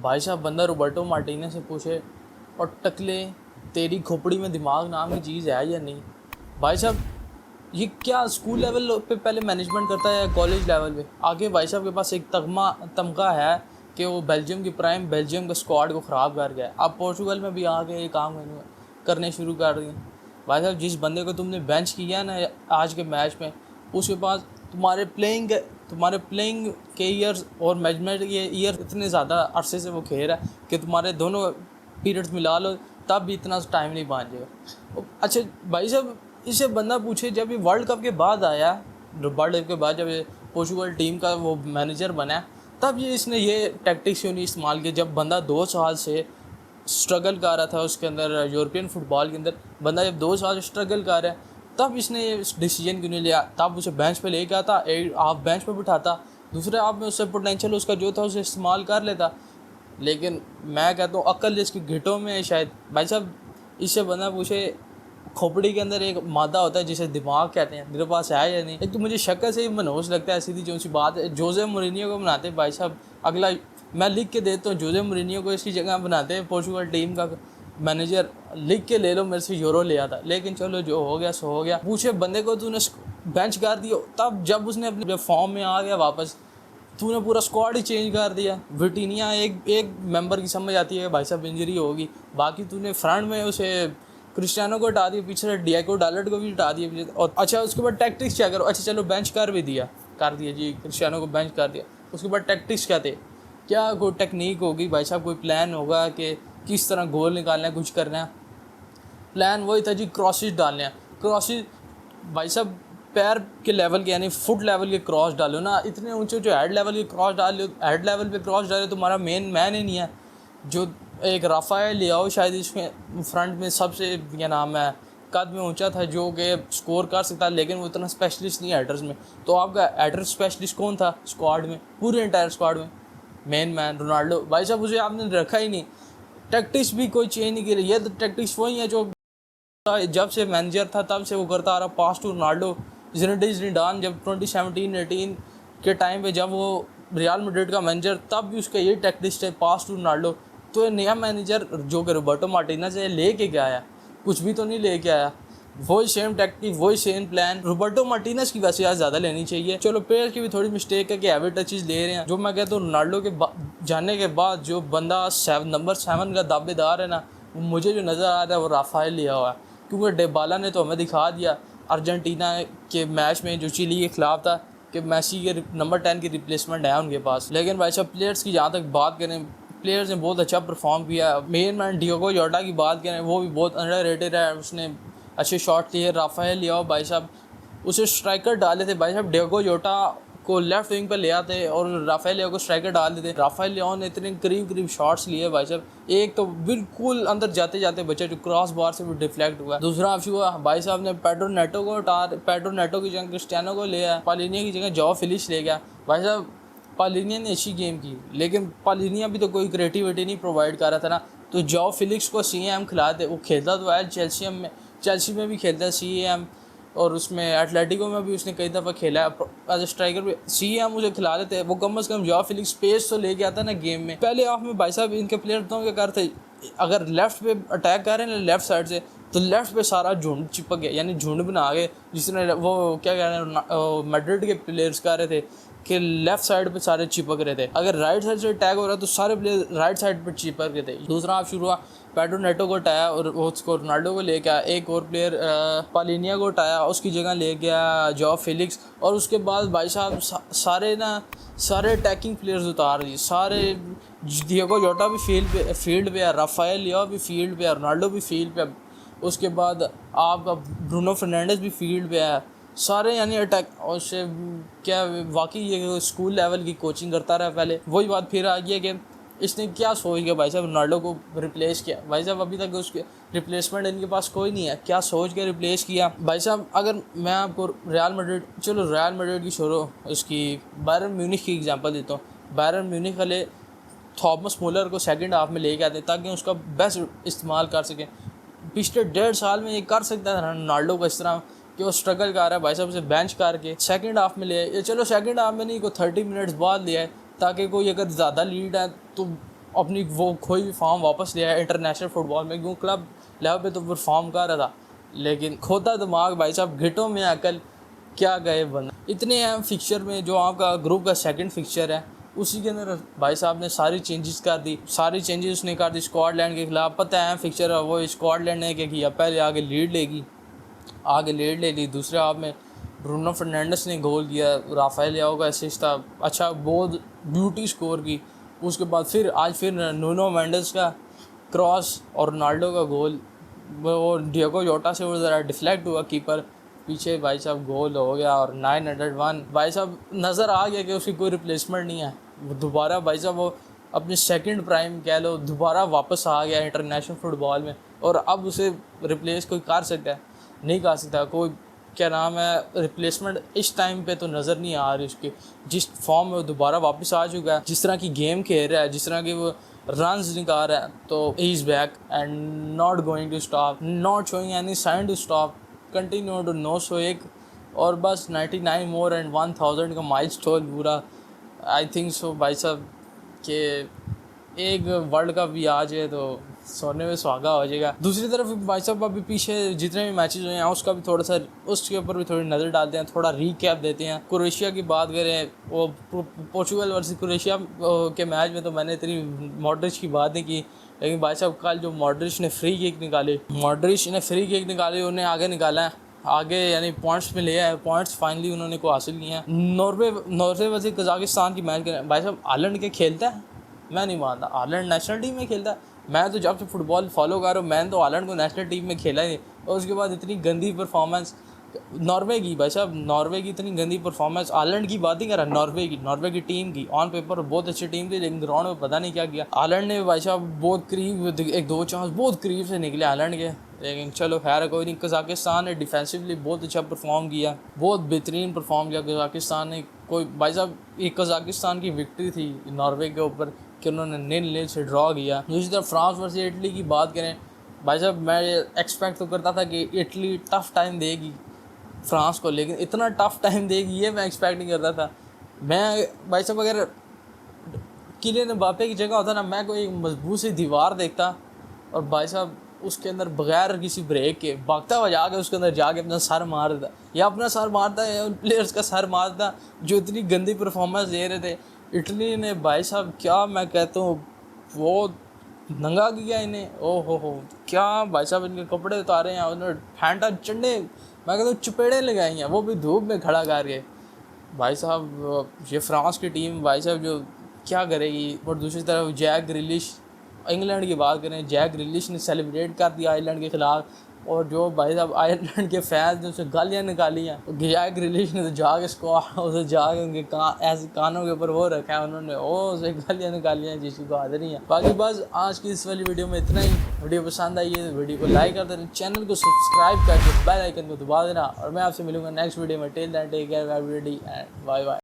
भाई साहब बंदा रोबर्टो मार्टिनेज से पूछे और टकले तेरी खोपड़ी में दिमाग नाम की चीज़ है या नहीं। भाई साहब ये क्या स्कूल लेवल पे पहले मैनेजमेंट करता है या कॉलेज लेवल पे आगे भाई साहब के पास एक तमगा है कि वो बेल्जियम की प्राइम बेल्जियम के स्क्वाड को ख़राब कर गया। अब पोर्चुगल में भी आके ये काम करने शुरू कर दिए। भाई साहब जिस बंदे को तुमने बेंच किया ना आज के मैच में, उसके पास तुम्हारे प्लेइंग के ईयर्स और मैनेजमेंट के ईयर इतने ज़्यादा अरसे से वो खेल रहा है कि तुम्हारे दोनों पीरियड्स मिला लो तब भी इतना टाइम नहीं पहुँच जाएगा। अच्छा भाई साहब इससे बंदा पूछे जब ये वर्ल्ड कप के बाद आया, वर्ल्ड कप के बाद जब ये पोर्चुगल टीम का वो मैनेजर बना तब ये इसने ये टैक्टिक्स क्यों नहीं इस्तेमाल किया। जब बंदा 2 साल से स्ट्रगल कर रहा था उसके अंदर यूरोपियन फुटबॉल के अंदर, बंदा जब 2 साल स्ट्रगल कर रहा है तब इसने ये डिसीजन क्यों नहीं लिया। तब उसे बेंच पे लेके आता, एक हाफ बेंच पे बिठाता, दूसरे हाफ में उससे पोटेंशियल उसका जो था उसे इस्तेमाल कर लेता। लेकिन मैं कहता हूँ अक्ल इसकी घिटों में है शायद। भाई साहब इससे बंदा पूछे खोपड़ी के अंदर एक मादा होता है जिसे दिमाग कहते हैं, मेरे पास है या नहीं। एक तो मुझे शक्ल से ही मनोज लगता है, सीधी जो सी बात है। जोजे मोरिनियो को बनाते भाई साहब, अगला मैं लिख के देता हूँ, जोजे मोरिनियो को इसकी जगह बनाते हैं पोर्चुगल टीम का मैनेजर, लिख के ले लो मेरे से यूरो ले आता। लेकिन चलो जो हो गया सो हो गया। पूछे बंदे को तूने बेंच कर दिया, तब जब उसने अपने फॉर्म में आ गया वापस, तूने पूरा स्क्वाड ही चेंज कर दिया। विटिनिया एक मेंबर की समझ आती है भाई साहब इंजरी होगी, बाकी तूने फ्रंट में उसे क्रिस्टियानो को हटा दिया, पीछे डिएगो डालट को भी हटा दिया पीछे। और अच्छा उसके बाद टैक्टिक्स क्या करो। अच्छा चलो बेंच कर दिया जी, क्रिस्टियानो को बेंच कर दिया। उसके बाद टैक्टिक्स क्या थे, क्या कोई टेक्निक होगी भाई साहब, कोई प्लान होगा कि किस तरह गोल निकालना है, कुछ करना है। प्लान वही था जी, क्रॉसेज डालने हैं। क्रॉसेज भाई साहब पैर के लेवल के यानी फुट लेवल के क्रॉस डालो ना, इतने ऊंचे जो हेड लेवल के क्रॉस डालो, हेड लेवल पे क्रॉस डाले तुम्हारा मेन मैन ही नहीं है। जो एक राफेल लियाओ शायद इसमें फ्रंट में सबसे क्या नाम है कद में ऊंचा था जो कि स्कोर कर सकता है, लेकिन वो इतना स्पेशलिस्ट नहीं है हेडर्स में। तो आपका हेडर स्पेशलिस्ट कौन था स्क्वाड में, पूरे इंटायर स्क्वाड में? Main man Ronaldo. भाई साहब उसे आपने रखा ही नहीं। टैक्टिक्स भी कोई चेंज नहीं की। ये तो टैक्टिक्स वही है जो जब से मैनेजर था तब से वो करता आ रहा। पास टू रोनाल्डो, ज़िनेडिन ज़िडान जब 2017-18 के टाइम पे जब वो रियल मैड्रिड का मैनेजर, तब भी उसका ये टैक्टिक्स है पास टू रोनाल्डो। तो ये नया मैनेजर जो कि रोबर्टो मार्टिनेज है लेके क्या आया, कुछ भी तो नहीं लेके आया। वही सेम टैक्टिक, वही सेम प्लान। रोबर्टो मार्टिनेज की वैसे आज ज़्यादा लेनी चाहिए। चलो प्लेयर की भी थोड़ी मिस्टेक है कि हैवी टचेज ले रहे हैं। जो मैं कहता हूँ रोनाल्डो के जाने के बाद जो बंदा नंबर 7 का दावेदार है ना, मुझे जो नज़र आ रहा है वो राफेल लिया हुआ है। क्योंकि डेबाला ने तो हमें दिखा दिया अर्जेंटीना के मैच में जो चिली के खिलाफ था कि मेसी के नंबर 10 की रिप्लेसमेंट है उनके पास। लेकिन भाई साहब प्लेयर्स की जहाँ तक बात करें, प्लेयर्स ने बहुत अच्छा परफॉर्म किया। मेन मैन डिएगो जोटा की बात करें, वो भी बहुत अंडररेटेड है, उसने अच्छे शॉट लिए। राफेल लिया भाई साहब, उसे स्ट्राइकर डाले थे भाई साहब। डिएगो जोटा को लेफ्ट विंग पर ले आते और राफेल लियाओ को स्ट्राइकर डाल देते। राफेल लियाओ ने इतने करीब शॉट्स लिए भाई साहब, एक तो बिल्कुल अंदर जाते जाते बच्चा जो क्रॉस बार से भी डिफ्लेक्ट हुआ। दूसरा ऑप्शन हुआ भाई साहब ने पेड्रो नेटो की जगह क्रिस्टियानो को ले आया, पालिनिया की जगह जॉ फिलिक्स ले गया। भाई साहब पालिनिया ने अच्छी गेम की, लेकिन पालिनिया भी तो कोई क्रिएटिविटी नहीं प्रोवाइड कर रहा था ना। तो जॉ फिलिक्स को CAM खिलाते, वो खेलता तो है चेल्सी में भी खेलता है CAM, और उसमें एटलेटिको में भी उसने कई दफ़ा खेला है एज ए स्ट्राइकर भी। CAM उसे खिला देते, वो कम अज़ कम जॉ फिलिक्स स्पेस तो लेके आता ना गेम में। पहले हाफ में भाई साहब इनके प्लेयर तो क्या करते, अगर लेफ्ट पे अटैक कर रहे हैं ना लेफ्ट साइड से, तो लेफ्ट पे सारा झुंड चिपक गया, यानी झुंड बना गए। जिसने वो क्या कह रहे हैं मैड्रिड के प्लेयर्स कह रहे थे कि लेफ्ट साइड पे सारे चिपक रहे थे। अगर राइट साइड से अटैक हो रहा तो सारे प्लेयर राइट साइड पर चिपक रहे थे। दूसरा हाफ शुरू हुआ, पेड्रो नेटो को हटाया और उसको रोनाल्डो को ले गया। एक और प्लेयर पालिनिया को हटाया, उसकी जगह ले गया जॉ फिलिक्स। और उसके बाद भाई साहब सारे अटैकिंग प्लेयर्स उतार दिए सारे। डिएगो जोटा भी फील्ड पे है, राफेल लियाओ भी फील्ड पे है, रोनाल्डो भी फील्ड पे है। उसके बाद आपका ब्रूनो फर्नांडिस भी फील्ड पे है, सारे यानी अटैक। और उससे क्या वाकई ये स्कूल लेवल की कोचिंग करता रहा पहले। वही बात फिर आ गई कि इसने क्या सोच के भाई साहब रोनाल्डो को रिप्लेस किया। भाई साहब अभी तक उसके रिप्लेसमेंट इनके पास कोई नहीं है, क्या सोच के रिप्लेस किया भाई साहब। अगर मैं आपको रियल मैड्रिड की छोड़ो, इसकी बायरन म्यूनिख की एग्जांपल देता हूँ। बायरन म्यूनिख वाले थॉमस मुलर को सेकंड हाफ में लेके आते ताकि उसका बेस्ट इस्तेमाल कर सकें। पिछले 1.5 साल में ये कर सकता था रोनाल्डो को इस तरह कि वो स्ट्रगल कर रहा है भाई साहब, उसे बेंच करके सेकंड हाफ में ले। चलो सेकंड हाफ में नहीं, को 30 मिनट्स बाद लिया है ताकि कोई अगर ज़्यादा लीड है तो अपनी वो खोई हुई फॉर्म वापस ले आया इंटरनेशनल फुटबॉल में, क्यों क्लब लेवल पे तो परफॉर्म कर रहा था, लेकिन खोता दिमाग भाई साहब, घिटों में अकल, क्या गए बंदा। इतने अहम फिक्चर में जो आपका ग्रुप का सेकंड फिक्चर है, उसी के अंदर भाई साहब ने सारी चेंजेस कर दी, सारी चेंजेस उसने कर दी स्कॉटलैंड के खिलाफ। पता है अहम फिक्चर है वो स्कॉटलैंड ने क्या किया, पहले आगे लीड ले ली, दूसरे हाफ में ब्रूनो फर्नांडिस ने गोल किया, राफेल लियाओ का असिस्ट था, अच्छा बहुत ब्यूटी स्कोर की। उसके बाद फिर नूनो मेंडेस का क्रॉस और रोनाल्डो का गोल, वो डिएगो जोटा से वो ज़रा डिफ्लेक्ट हुआ कीपर पीछे, भाई साहब गोल हो गया। और 901 भाई साहब नज़र आ गया कि उसकी कोई रिप्लेसमेंट नहीं है, वो दोबारा भाई साहब वो अपने सेकंड प्राइम कह लो दोबारा वापस आ गया इंटरनेशनल फुटबॉल में। और अब उसे रिप्लेस कोई कर सकता है, नहीं कर सकता कोई, क्या नाम है, रिप्लेसमेंट इस टाइम पे तो नज़र नहीं आ रही उसकी। जिस फॉर्म में वो दोबारा वापस आ चुका है, जिस तरह की गेम खेल रहा है, जिस तरह की वो रन्स निकाल रहा है, तो he is back and not going to stop, not showing any sign to stop, continue to no show एक और बस 99 मोर एंड 1000 का माइलस्टोन पूरा। आई थिंक सो भाई साहब कि एक वर्ल्ड कप भी आ जाए तो सोने में सुहागा हो जाएगा। दूसरी तरफ भाई साहब अभी पीछे जितने भी मैचेस हुए हैं उसका भी थोड़ा सा उसके ऊपर भी थोड़ी नज़र डालते हैं, थोड़ा रीकैप देते हैं। क्रोएशिया की बात करें, वो पोर्चुगल वर्सेस क्रोएशिया के मैच में तो मैंने इतनी मॉड्रिच की बात नहीं की, लेकिन भाई साहब कल जो मॉड्रिच ने फ्री किक निकाली उन्हें आगे निकाला है, आगे यानी पॉइंट्स में ले आए, पॉइंट्स फाइनली उन्होंने को हासिल किए हैं। नॉर्वे वर्सेस कजाकिस्तान की मैच करें, भाई साहब हालैंड के खेलता है, मैं नहीं मानता हालैंड नेशनल टीम में खेलता है। मैं तो जब से फुटबॉल फॉलो कर रहा हूँ, मैंने तो हालैंड को नेशनल टीम में खेला ही नहीं। और उसके बाद इतनी गंदी परफॉर्मेंस नॉर्वे की, भाई साहब नॉर्वे की इतनी गंदी परफॉर्मेंस, हालैंड की बात ही कर रहा, नॉर्वे की टीम की ऑन पेपर बहुत अच्छी टीम थी, लेकिन ग्राउंड में पता नहीं क्या किया हालैंड ने। भाई साहब बहुत करीब, एक दो चांस बहुत करीब से निकले हालैंड के, लेकिन चलो खैर कोई नहीं। कजाकिस्तान ने डिफेंसिवली बहुत अच्छा परफॉर्म किया, बहुत बेहतरीन परफॉर्म किया कजाकिस्तान ने। कोई भाई साहब ये कजाकिस्तान की विक्ट्री थी नॉर्वे के ऊपर कि उन्होंने 0-0 से ड्रॉ किया। दूसरी तरफ फ्रांस वर्सेस इटली की बात करें, भाई साहब मैं एक्सपेक्ट तो करता था कि इटली टफ़ टाइम देगी फ्रांस को, लेकिन इतना टफ़ टाइम देगी ये मैं एक्सपेक्ट नहीं करता था। मैं भाई साहब अगर किलियन एम्बाप्पे की जगह होता ना, मैं कोई मजबूत सी दीवार देखता और भाई साहब उसके अंदर बगैर किसी ब्रेक के भागता हुआ जाके उसके अंदर जाके अपना सर मार देता, या अपना सर मारता या उन प्लेयर्स का सर मारता जो इतनी गंदी परफॉर्मेंस दे रहे थे। इटली ने भाई साहब क्या मैं कहता हूँ वो नंगा किया इन्हें, ओ हो क्या भाई साहब इनके कपड़े उतारे हैं, उन्होंने फैंटा चंडे मैं कहता हूँ चपेड़े लगाई हैं, वो भी धूप में खड़ा करके। भाई साहब ये फ्रांस की टीम भाई साहब जो क्या करेगी। और दूसरी तरफ जैक ग्रिलिश, इंग्लैंड की बात करें, जैक ग्रिलिश ने सेलिब्रेट कर दिया आयरलैंड के ख़िलाफ़, और जो भाई साहब आयरलैंड के फैंस ने उसे गालियाँ निकाली हैं, जैक ग्रिलिश ने तो जाके उसे जाके उनके ऐसे कानों के ऊपर वो रखा है उन्होंने, उसे गालियाँ निकाली हैं जिसकी को आदत नहीं है। बाकी बस आज की इस वाली वीडियो में इतना ही। वीडियो पसंद आई है तो वीडियो को लाइक कर देना, चैनल को सब्सक्राइब करके बेल आइकन को दबा देना, और मैं आपसे मिलूंगा नेक्स्ट वीडियो में। Till then take care everybody and bye bye.